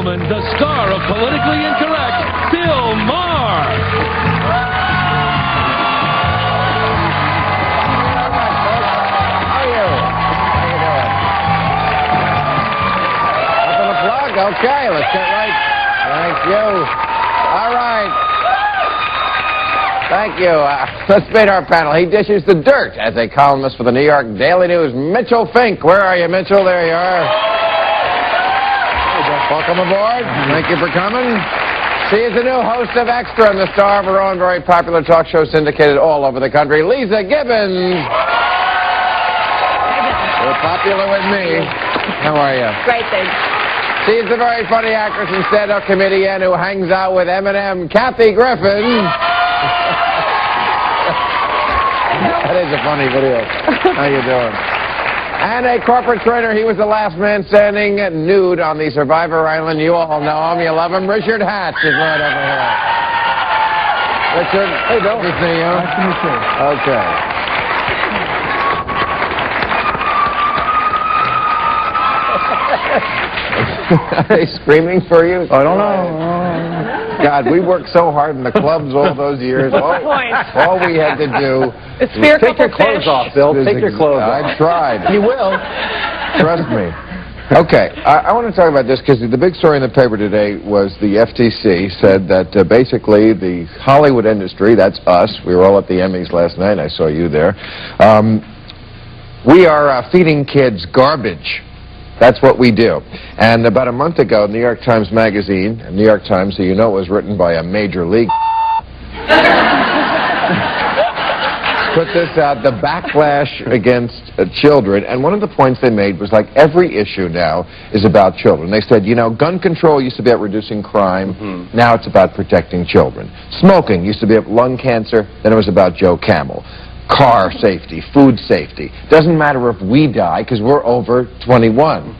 gentlemen, the star of Politically Incorrect, Bill Maher. Okay, let's get right. Thank you. All right. Thank you. Let's meet our panel. He dishes the dirt as a columnist for the New York Daily News, Mitchell Fink. Where are you, Mitchell? There you are. Welcome aboard. Thank you for coming. She is the new host of Extra and the star of her own very popular talk show syndicated all over the country, Leeza Gibbons. You're popular with me. How are you? Great, thanks. She's the very funny actress and stand-up comedian who hangs out with Eminem, Kathy Griffin. That is a funny video. How you doing? And a corporate trainer. He was the last man standing nude on the Survivor Island. You all know him. You love him. Richard Hatch is right over here. Richard. Hey, Bill. Good to see you. Nice to meet you. Okay. Are they screaming for you? I don't know. God, we worked so hard in the clubs all those years. All we had to do was take your clothes off, Bill. Take your clothes off. I tried. You will. Trust me. Okay, I want to talk about this because the big story in the paper today was the FTC said that basically the Hollywood industry, that's us, we were all at the Emmys last night, I saw you there, we are feeding kids garbage. That's what we do. And about a month ago, New York Times Magazine, New York Times, so you know it was written by a major league, put this out, the backlash against children. And one of the points they made was like every issue now is about children. They said, you know, gun control used to be about reducing crime. Now it's about protecting children. Smoking used to be about lung cancer. Then it was about Joe Camel. Car safety, food safety. Doesn't matter if we die because we're over 21.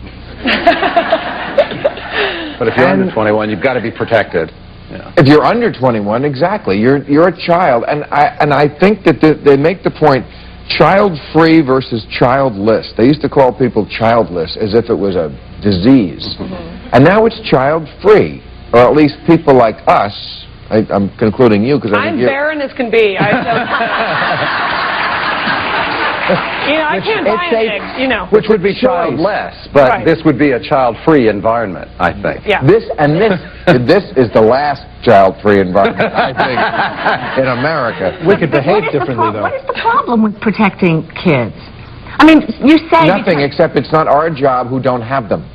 But if you're under 21, you've got to be protected. Yeah. If you're under 21, exactly, you're a child, and I think that they make the point, child-free versus childless. They used to call people childless as if it was a disease, and now it's child-free, or at least people like us. I'm concluding you because I'm barren as can be. You know, I can't buy anything, you know. Which would be childless, but this would be a child-free environment, I think. Yeah. This is the last child-free environment, I think, in America. We could behave differently, though. What is the problem with protecting kids? I mean, you say... Nothing, except it's not our job who don't have them.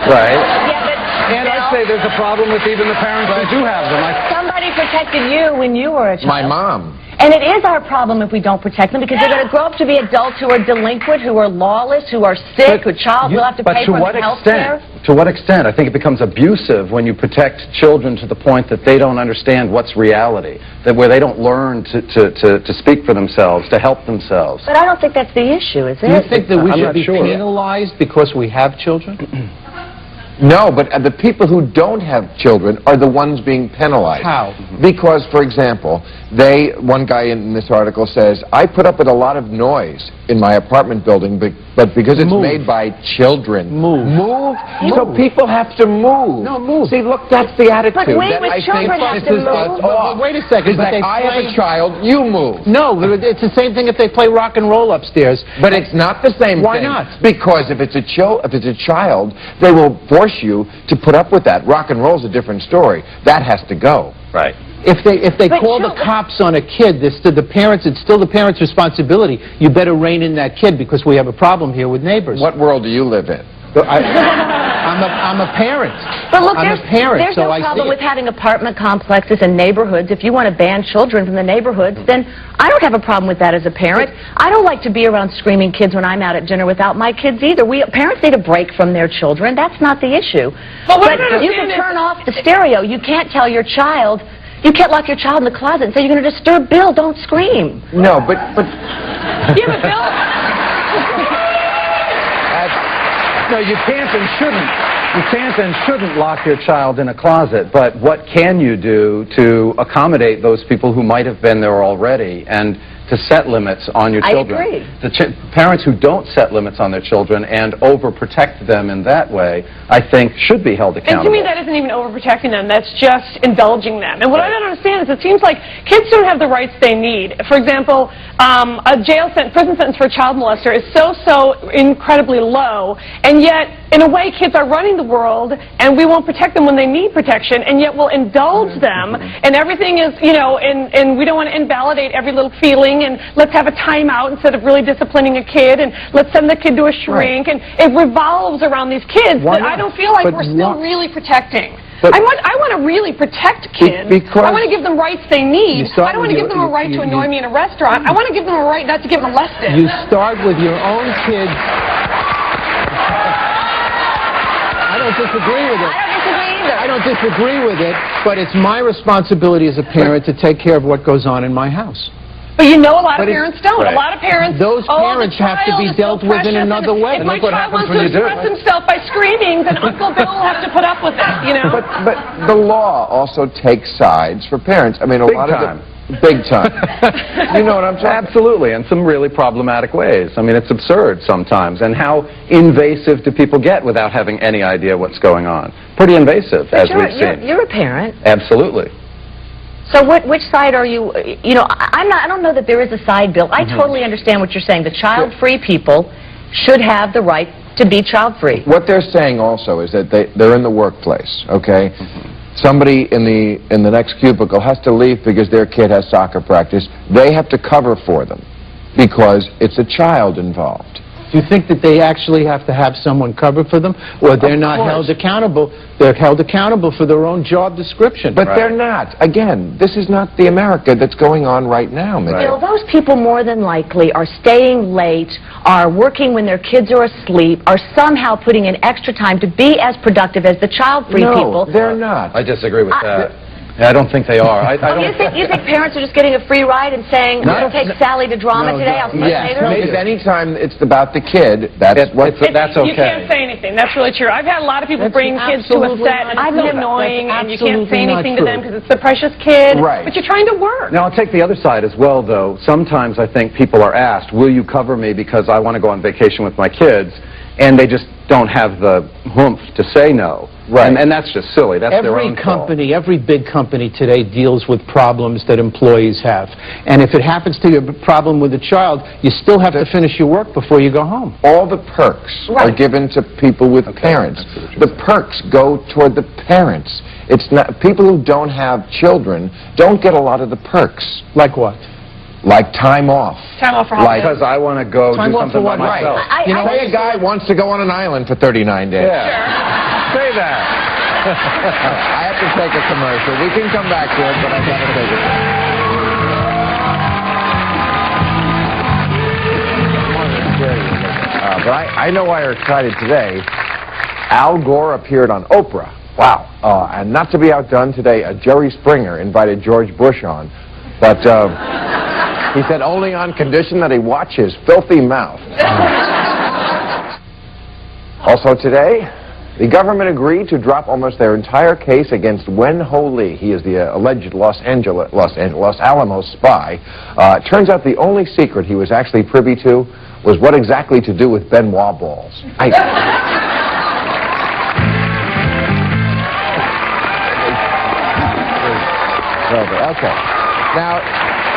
Right. Yeah, but and I'd say there's a problem with even the parents who do have them. somebody protected you when you were a child. My mom. And it is our problem if we don't protect them, because they're going to grow up to be adults who are delinquent, who are lawless, who are sick, who will have to pay for their health care. To what extent? I think it becomes abusive when you protect children to the point that they don't understand what's reality, that where they don't learn to speak for themselves, to help themselves. But I don't think that's the issue, is it? Do you think that we should be sure. penalized because we have children? No, but the people who don't have children are the ones being penalized. How? Because, for example, one guy in this article says, I put up with a lot of noise in my apartment building, but because it's made by children. Move. So people have to move. No, move. See, look, that's the attitude. But we that with I children think have to pisses move. us off. Wait a second. It's like, I have a child, you move. No, it's the same thing if they play rock and roll upstairs. But it's not the same Why thing. not? Because if it's a child, they will force you to put up with that. Rock and roll's a different story. That has to go. Right. If they call the cops on a kid, it's still the parents' responsibility. You better rein in that kid because we have a problem here with neighbors. What world do you live in? I'm a parent. But look, I'm a parent, there's so no I problem see with having apartment complexes and neighborhoods. If you want to ban children from the neighborhoods, then I don't have a problem with that as a parent. I don't like to be around screaming kids when I'm out at dinner without my kids either. Parents need a break from their children. That's not the issue. But you can turn off the stereo. You can't tell your child, you can't lock your child in the closet and say, you're going to disturb Bill, don't scream. No, but... yeah, but Bill... No, you can't and shouldn't. You can't and shouldn't lock your child in a closet, but what can you do to accommodate those people who might have been there already and to set limits on your children. I agree. The parents who don't set limits on their children and overprotect them in that way, I think, should be held accountable. And to me, that isn't even overprotecting them. That's just indulging them. And what I don't understand is it seems like kids don't have the rights they need. For example, a prison sentence for a child molester is so incredibly low, and yet, in a way, kids are running the world, and we won't protect them when they need protection, and yet we'll indulge them, and everything is, you know, and we don't want to invalidate every little feeling, and let's have a timeout instead of really disciplining a kid, and let's send the kid to a shrink, and it revolves around these kids that I don't feel like we're still really protecting. I want to really protect kids. I want to give them rights they need. I don't want to give them a right to annoy me in a restaurant. I want to give them a right not to get molested. You start with your own kids. I don't disagree with it. I don't disagree either. I don't disagree with it, but it's my responsibility as a parent to take care of what goes on in my house. But you know a lot of parents don't. Right. A lot of parents, those parents have to be dealt with in another way. If my child wants to express himself by screaming, then Uncle Bill will have to put up with it, you know? But the law also takes sides for parents. I mean, a lot of them. Big time. You know what I'm saying? Absolutely, in some really problematic ways. I mean, it's absurd sometimes. And how invasive do people get without having any idea what's going on? Pretty invasive, as we've seen. You're a parent. Absolutely. So which side are you, you know, I don't know that there is a side bill. I totally understand what you're saying. The child-free people should have the right to be child-free. What they're saying also is that they're in the workplace, okay? Somebody in the next cubicle has to leave because their kid has soccer practice. They have to cover for them because it's a child involved. Do you think that they actually have to have someone cover for them, or they're not held accountable? They're held accountable for their own job description. But they're not. Again, this is not the America that's going on right now, Bill, those people more than likely are staying late, are working when their kids are asleep, are somehow putting in extra time to be as productive as the child-free people. No, they're not. I disagree with that. Yeah, I don't think they are. You think parents are just getting a free ride and saying, I'm going to take Sally to drama today, I'll see you later? Because anytime it's about the kid, that's okay. You can't say anything. That's really true. I've had a lot of people bring kids to a set, and it's so annoying, and you can't say anything to them because it's the precious kid. Right. But you're trying to work. Now, I'll take the other side as well, though. Sometimes I think people are asked, will you cover me because I want to go on vacation with my kids? And they just don't have the oomph to say no. Right. And that's just silly. That's their own fault. Every big company today deals with problems that employees have. And if it happens to be a problem with a child, you still have to finish your work before you go home. All the perks are given to people with parents. The perks go toward the parents. It's not people who don't have children don't get a lot of the perks. Like what? Like time off. Time off for holidays. Because I want to go do something by myself. Right. You know, say a guy wants to go on an island for 39 days. Yeah. Sure. Say that. I have to take a commercial. We can come back to it, but I've got to take it. But I know why you're excited today. Al Gore appeared on Oprah. Wow. And not to be outdone today, Jerry Springer invited George Bush on. But he said only on condition that he watch his filthy mouth. Also today, the government agreed to drop almost their entire case against Wen Ho Lee. He is the alleged Los Alamos spy. It turns out the only secret he was actually privy to was what exactly to do with Benoit balls. Okay. Now,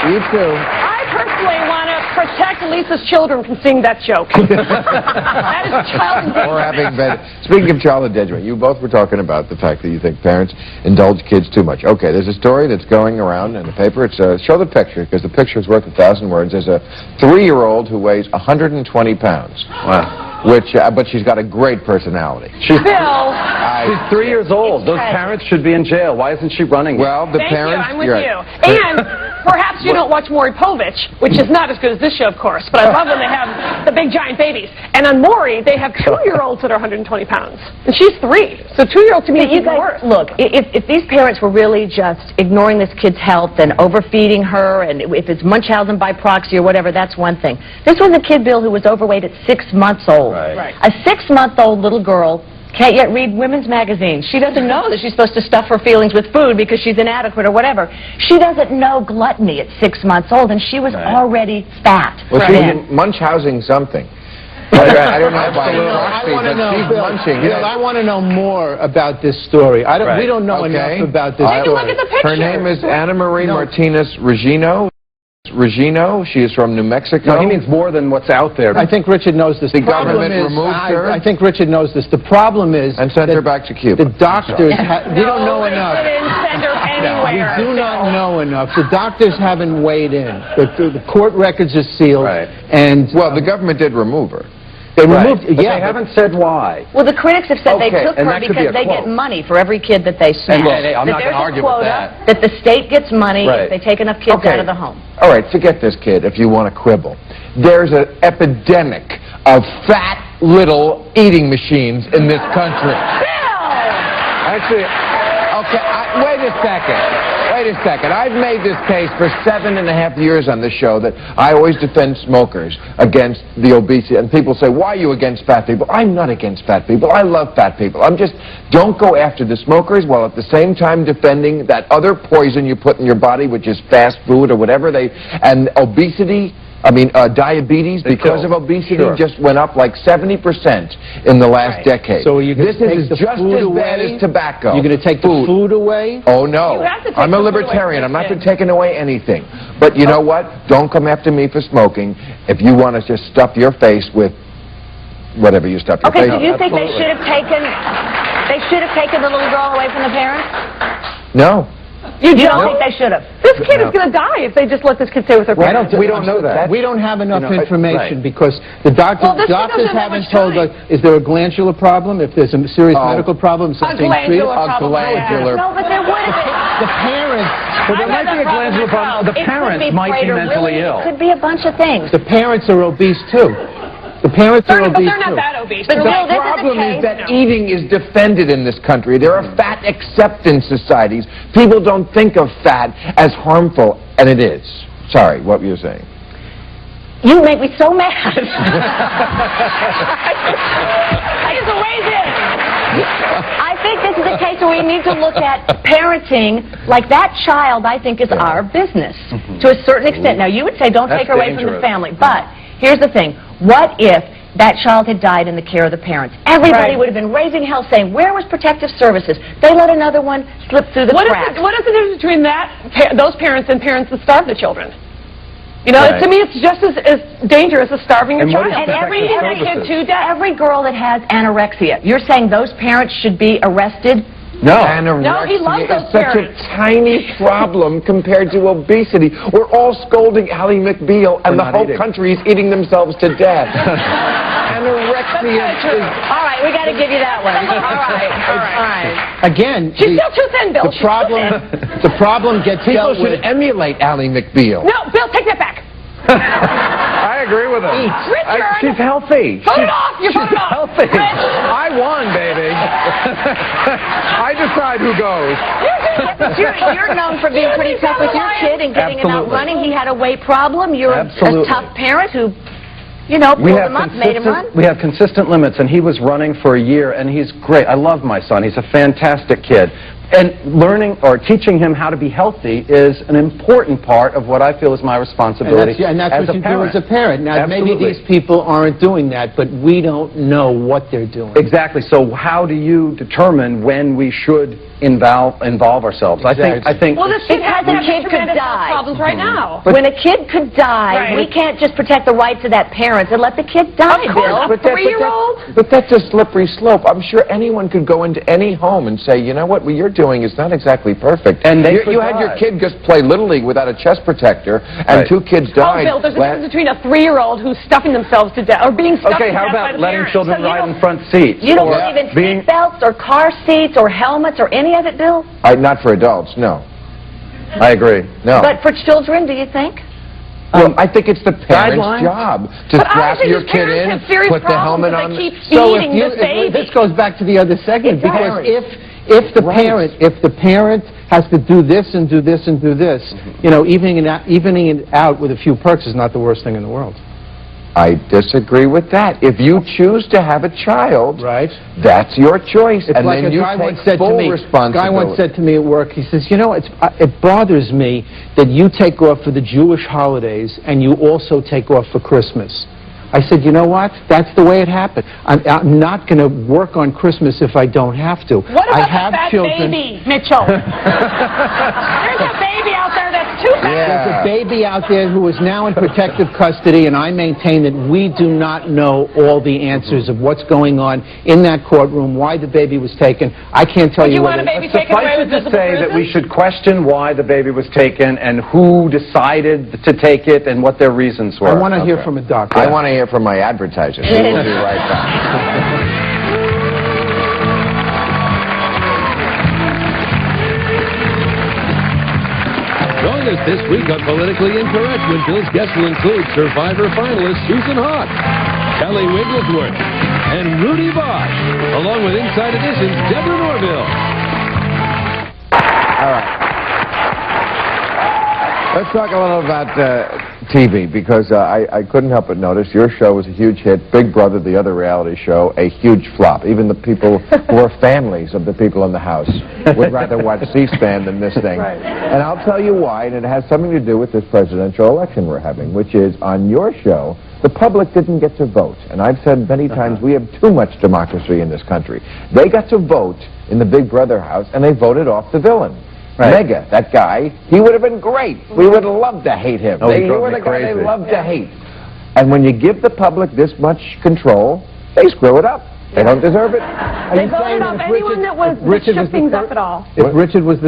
you two. I personally want to protect Lisa's children from seeing that joke. That is child endangerment. Or having been. Speaking of child endangerment, you both were talking about the fact that you think parents indulge kids too much. Okay, there's a story that's going around in the paper. It's show the picture because the picture is worth 1,000 words. There's a 3-year-old who weighs 120 pounds. Wow. But she's got a great personality. She's 3 years old. Those parents should be in jail. Why isn't she running? Well, the Thank parents. I'm with you. And perhaps you don't watch Maury Povich, which is not as good as this show, of course. But I love when they have the big giant babies. And on Maury, they have 2-year-olds that are 120 pounds, and she's 3. So 2-year-old to me is even worse. Look, if these parents were really just ignoring this kid's health and overfeeding her, and if it's Munchausen by proxy or whatever, that's one thing. This was a kid, Bill, who was overweight at 6 months old. Right. A 6-month-old little girl can't yet read women's magazines. She doesn't know that she's supposed to stuff her feelings with food because she's inadequate or whatever. She doesn't know gluttony at 6 months old, and she was already fat. Well, she's munch-housing something. I don't know why. I want to know, she's munching. Bill, I want to know more about this story. We don't know enough about this Take a story. look at the picture. Her name is Anna Marie Martinez Regino. She is from New Mexico. No, he means more than what's out there. I think Richard knows this. The government removed her. I think Richard knows this. The problem is... And sent her back to Cuba. The doctors... we don't know enough. They didn't send her anywhere. We do not know enough. The doctors haven't weighed in. The court records are sealed. Right. And... Well, the government did remove her. They removed... But they haven't said why. Well, the critics have said they took and her that could be because a they quote. get money for every kid that they snatch. I'm not going to argue with that. That the state gets money if they take enough kids out of the home. All right, forget this kid if you want to quibble. There's an epidemic of fat little eating machines in this country. Actually, okay, wait a second. Wait a second. I've made this case for 7.5 years on this show that I always defend smokers against the obesity. And people say, why are you against fat people? I'm not against fat people. I love fat people. I'm just, don't go after the smokers while at the same time defending that other poison you put in your body, which is fast food or whatever and obesity. Diabetes, because of obesity, just went up like 70% in the last decade. So you're going to take the just food as away? bad as tobacco. You're going to take the food away? Oh, no. You have to take I'm a the food away libertarian. from I'm not kids. taking away anything. But you know what? Don't come after me for smoking if you want to just stuff your face with whatever you stuff your face with. Okay, so you think they should have taken the little girl away from the parents? No. You don't think they should have? This kid is going to die if they just let this kid stay with her parents. We don't know that. We don't have enough information because the doctors haven't told us, is there a glandular problem? If there's a serious medical problem, something treated? A glandular. No, but there would have been. The parents. Well, there might be a glandular problem. The parents might be mentally ill. It could be a bunch of things. The parents are obese too. The parents are obese But they're not too. that obese. But The Bill, this problem is is that eating is defended in this country. There are fat acceptance societies. People don't think of fat as harmful, and it is. Sorry, what were you saying? You make me so mad. I just weighed in. I think this is a case where we need to look at parenting like that child, I think, is our business to a certain extent. Now, you would say don't take her away from the family, but here's the thing. What if that child had died in the care of the parents? Everybody would have been raising hell saying, where was protective services? They let another one slip through the cracks. What is the difference between those parents and parents that starve the children? You know, to me, it's just as dangerous as starving a child. And every kid to death. Every girl that has anorexia, you're saying those parents should be arrested? No. No, he loves those is such a tiny problem compared to obesity. We're all scolding Ally McBeal, and the whole country is eating themselves to death. Anorexia is... All right, we got to give you that one. All right. Again, She's still too thin, Bill. the problem gets People dealt with. should emulate Ally McBeal. No, Bill, take that back. I agree with him. Richard! She's healthy. Vote it off! You vote it off! Healthy. I won, baby. I decide who goes. You're known for being pretty tough with your kid and getting him out running. He had a weight problem. You're a tough parent who, pulled him up, made him run. We have consistent limits, and he was running for a year, and he's great. I love my son. He's a fantastic kid. And learning or teaching him how to be healthy is an important part of what I feel is my responsibility and that's what you do as a parent. Now, Absolutely. maybe these people aren't doing that, but we don't know what they're doing. Exactly. So how do you determine when we should involve ourselves? Exactly. I think. Well, this kid has a kid could die. problems right now. When a kid could die, we can't just protect the rights of that parent and let the kid die, Of course, Bill. a 3-year-old? But that's a slippery slope. I'm sure anyone could go into any home and say, you know what you're doing is not exactly perfect. And you had your kid just play Little League without a chest protector, and 2 kids died. Oh, Bill, there's a difference between a 3-year-old who's stuffing themselves to death, or being stuffed to death how by about the letting parents. children So ride in front seats? You don't believe in seat belts or car seats or helmets or any of it, Bill? Not for adults, no. I agree. No. But for children, do you think? Well, I think it's the parent's job to strap your kid in, put the helmet on. Keep feeding this baby. This goes back to the other segment, because if the parent has to do this and do this and do this, evening it out with a few perks is not the worst thing in the world. I disagree with that. If you choose to have a child, Right. that's your choice, It's and like then a you guy once take said to full me, responsibility. guy once said to me at work, he says, you know, it bothers me that you take off for the Jewish holidays and you also take off for Christmas. I said, you know what? That's the way it happened. I'm not going to work on Christmas if I don't have to. What about I have the fat children. baby, Mitchell? There's a baby out there that's too fat. There's a baby out there who is now in protective custody, and I maintain that we do not know all the answers of what's going on in that courtroom, why the baby was taken. I can't tell Would you you want a baby taken away with Suffice it to visible say that we bruises? should question why the baby was taken and who decided to take it and what their reasons were. I want to hear from a doctor. I want to hear from my advertisers. We will be right back. Join us this week on Politically Incorrect when Bill's guests will include Survivor finalist Susan Hawk, Kelly Wigglesworth, and Rudy Bosch, along with Inside Edition's Deborah Norville. All right. Let's talk a little about TV, because I couldn't help but notice your show was a huge hit. Big Brother, the other reality show, a huge flop. Even the people who are families of the people in the house would rather watch C-SPAN than this thing. Right. And I'll tell you why, and it has something to do with this presidential election we're having, which is on your show, the public didn't get to vote. And I've said many times we have too much democracy in this country. They got to vote in the Big Brother house, and they voted off the villain. Right. Mega, that guy, he would have been great. We would have loved to hate him. Oh, he He drove was me the guy they crazy. loved to hate. And when you give the public this much control, they screw it up. They don't deserve it. They voted off anyone that was shook things up at all. If Richard was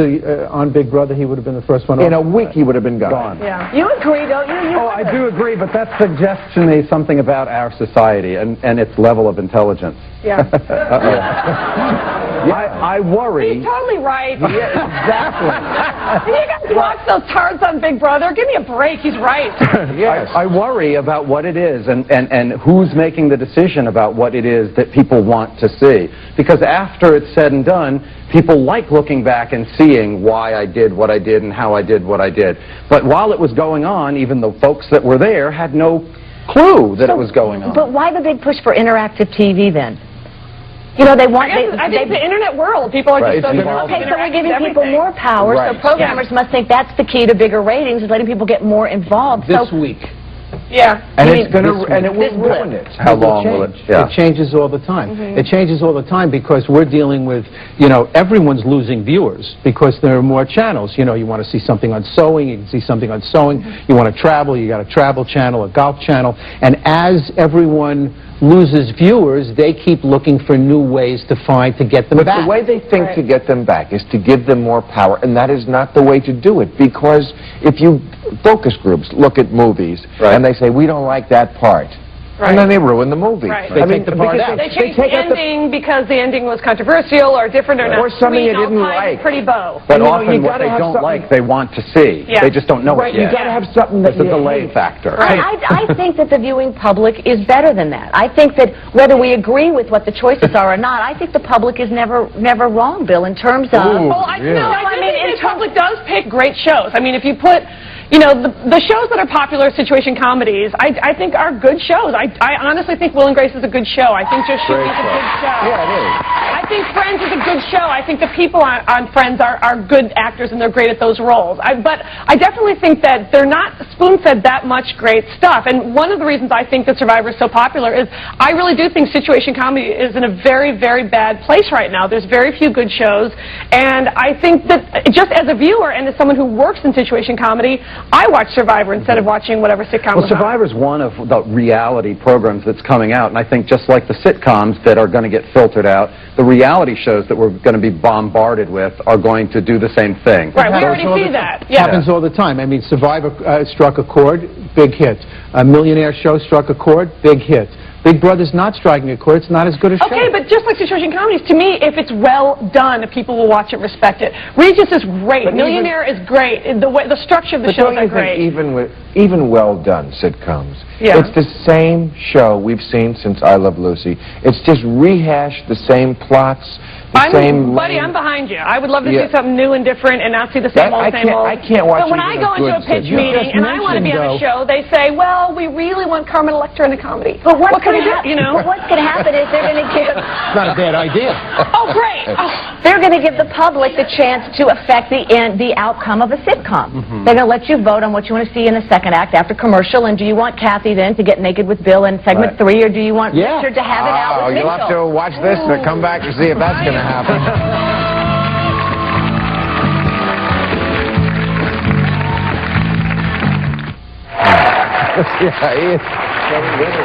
on Big Brother, he would have been the first one In a off. week, he would have been gone. Yeah. You agree, don't you? Oh, I do agree, but that suggests to me something about our society and its level of intelligence. Yeah. I worry. He's totally right. Exactly. You guys watch those tards on Big Brother? Give me a break. He's right. Yes. I worry about what it is and who's making the decision about what it is that people want to see. Because after it's said and done, people like looking back and seeing why I did what I did and how I did what I did. But while it was going on, even the folks that were there had no clue that it was going on. But why the big push for interactive TV then? You know, they want... I think the internet world, people are Right, just so it's involved Okay, in so we're giving people everything. more power, Right. so programmers must think that's the key to bigger ratings, is letting people get more involved. This So week. Yeah. And You it's mean going to, and it will ruin it. How long will it? Yeah. It changes all the time. It changes all the time because we're dealing with, you know, everyone's losing viewers because there are more channels. You know, you want to see something on sewing, you can see something on sewing. You want to travel, you got a travel channel, a golf channel. And as everyone loses viewers, they keep looking for new ways to get them But back. the way they think to get them back is to give them more power, and that is not the way to do it, because if you focus groups look at movies and they say, we don't like that part, and then they ruin the movie. Right. They take the part out. They changed the ending because the ending was controversial or different or not Or something sweet, you didn't all tied like. pretty bow. But You know, often you what gotta they have don't something- like, they want to see. Yeah. They just don't know Right, it you yet. got to have something that There's a you delay hate. factor. I think that the viewing public is better than that. I think that whether we agree with what the choices are or not, I think the public is never wrong, Bill, in terms of... Well, I really? think the public does pick great shows. I mean, if you put, you know, the shows that are popular situation comedies, I think are good shows. I honestly think Will and Grace is a good show. I think Just Shoot is a good show. Yeah, it is. I think Friends is a good show. I think the people on Friends are good actors and they're great at those roles. But I definitely think that they're not spoon-fed that much great stuff. And one of the reasons I think that Survivor is so popular is I really do think situation comedy is in a very, very bad place right now. There's very few good shows. And I think that just as a viewer and as someone who works in situation comedy, I watch Survivor instead of watching whatever sitcom Well, was on. Survivor's one of the reality programs that's coming out, and I think just like the sitcoms that are going to get filtered out, the reality shows that we're going to be bombarded with are going to do the same thing. Right, we Happens already all see the that. time. Yeah. Happens all the time. I mean, Survivor struck a chord, big hit. A Millionaire Show struck a chord, big hit. Big Brother's not striking a chord. It's not as good a show. Okay, but just like situation comedies, to me, if it's well done, people will watch it, respect it. Regis is great. But Millionaire is great. The structure of the But shows don't are you think great. even well-done sitcoms, Yeah. it's the same show we've seen since I Love Lucy. It's just rehashed the same plots. Buddy, I'm behind you. I would love to see something new and different and not see the same old, same old. I can't watch. But when I go into a pitch meeting and I want to be on a show, they say, well, we really want Carmen Electra in a comedy. But what's what can going we to do, you know? What's going to happen is they're going to give... It's not a bad idea. Oh, great. Oh. They're going to give the public the chance to affect the outcome of a sitcom. They're going to let you vote on what you want to see in the second act after commercial, and do you want Kathy then to get naked with Bill in segment 3, or do you want Richard to have it out with You'll have to watch this and come back to see if that's going to happen.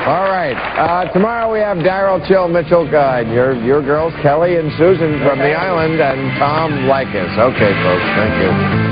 All right. Tomorrow we have Daryl Chill Mitchell guide. Your girls, Kelly and Susan from the island, and Tom Likas. Okay, folks. Thank you.